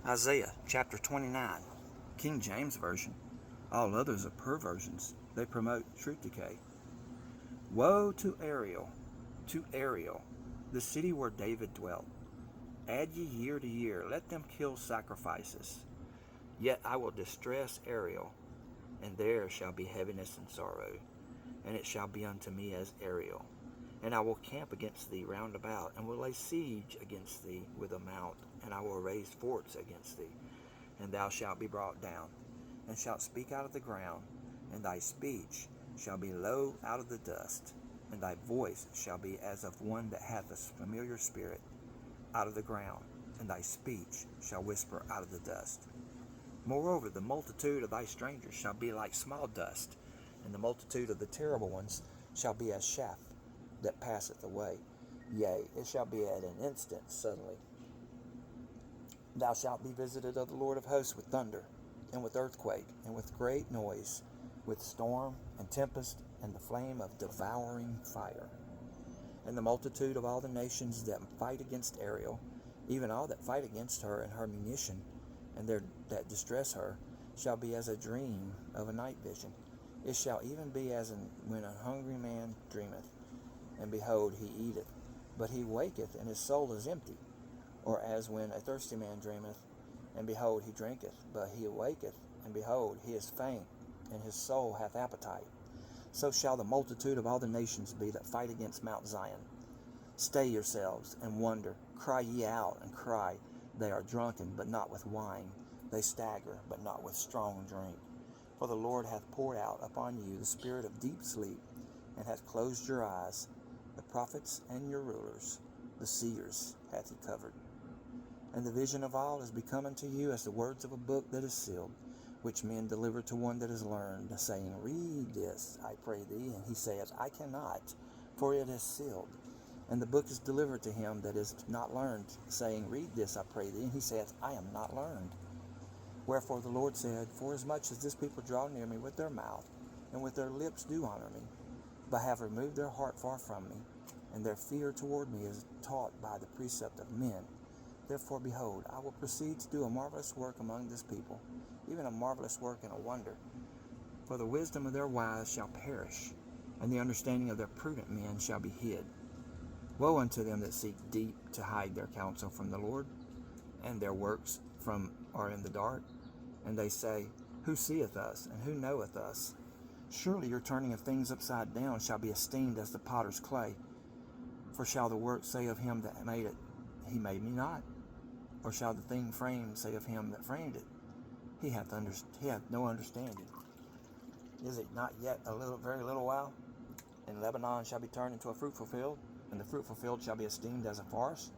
Isaiah chapter 29, King James Version. All others are perversions. They promote truth decay. Woe to Ariel, the city where David dwelt. Add ye year to year, let them kill sacrifices. Yet I will distress Ariel, and there shall be heaviness and sorrow, and it shall be unto me as Ariel. And I will camp against thee round about, and will lay siege against thee with a mount, and I will raise forts against thee. And thou shalt be brought down, and shalt speak out of the ground, and thy speech shall be low out of the dust, and thy voice shall be as of one that hath a familiar spirit out of the ground, and thy speech shall whisper out of the dust. Moreover, the multitude of thy strangers shall be like small dust, and the multitude of the terrible ones shall be as chaff that passeth away. Yea, it shall be at an instant suddenly. Thou shalt be visited of the Lord of hosts with thunder, and with earthquake, and with great noise, with storm and tempest, and the flame of devouring fire. And the multitude of all the nations that fight against Ariel, even all that fight against her and her munition, and that distress her, shall be as a dream of a night vision. It shall even be as when a hungry man dreameth, and behold, he eateth, but he waketh, and his soul is empty. Or as when a thirsty man dreameth, and behold, he drinketh, but he awaketh, and behold, he is faint, and his soul hath appetite. So shall the multitude of all the nations be that fight against Mount Zion. Stay yourselves, and wonder. Cry ye out, and cry. They are drunken, but not with wine. They stagger, but not with strong drink. For the Lord hath poured out upon you the spirit of deep sleep, and hath closed your eyes. The prophets and your rulers, the seers, hath he covered. And the vision of all is become unto you as the words of a book that is sealed, which men deliver to one that is learned, saying, Read this, I pray thee. And he saith, I cannot, for it is sealed. And the book is delivered to him that is not learned, saying, Read this, I pray thee. And he saith, I am not learned. Wherefore the Lord said, Forasmuch as this people draw near me with their mouth, and with their lips do honor me, but have removed their heart far from me, and their fear toward me is taught by the precept of men. Therefore, behold, I will proceed to do a marvelous work among this people, even a marvelous work and a wonder. For the wisdom of their wise shall perish, and the understanding of their prudent men shall be hid. Woe unto them that seek deep to hide their counsel from the Lord, and their works are in the dark. And they say, Who seeth us, and who knoweth us? Surely your turning of things upside down shall be esteemed as the potter's clay. For shall the work say of him that made it, He made me not? Or shall the thing framed say of him that framed it, He hath no understanding? Is it not yet very little while? And Lebanon shall be turned into a fruitful field, and the fruitful field shall be esteemed as a forest.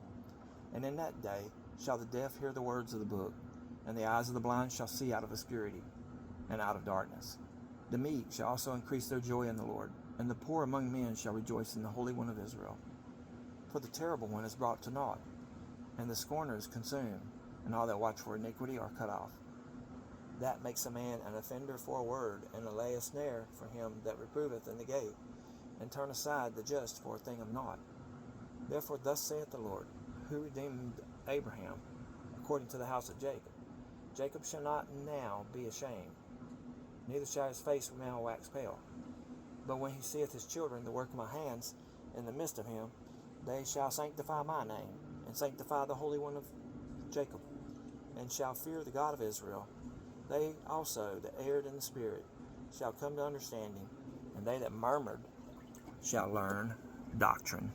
And in that day shall the deaf hear the words of the book, and the eyes of the blind shall see out of obscurity, and out of darkness. The meek shall also increase their joy in the Lord, and the poor among men shall rejoice in the Holy One of Israel. For the terrible one is brought to naught, and the scorner is consumed, and all that watch for iniquity are cut off. That makes a man an offender for a word, and a lay a snare for him that reproveth in the gate, and turn aside the just for a thing of naught. Therefore thus saith the Lord, who redeemed Abraham, according to the house of Jacob. Jacob shall not now be ashamed, neither shall his face now wax pale. But when he seeth his children, the work of my hands, in the midst of him, they shall sanctify my name, and sanctify the Holy One of Jacob, and shall fear the God of Israel. They also that erred in the spirit shall come to understanding, and they that murmured shall learn doctrine.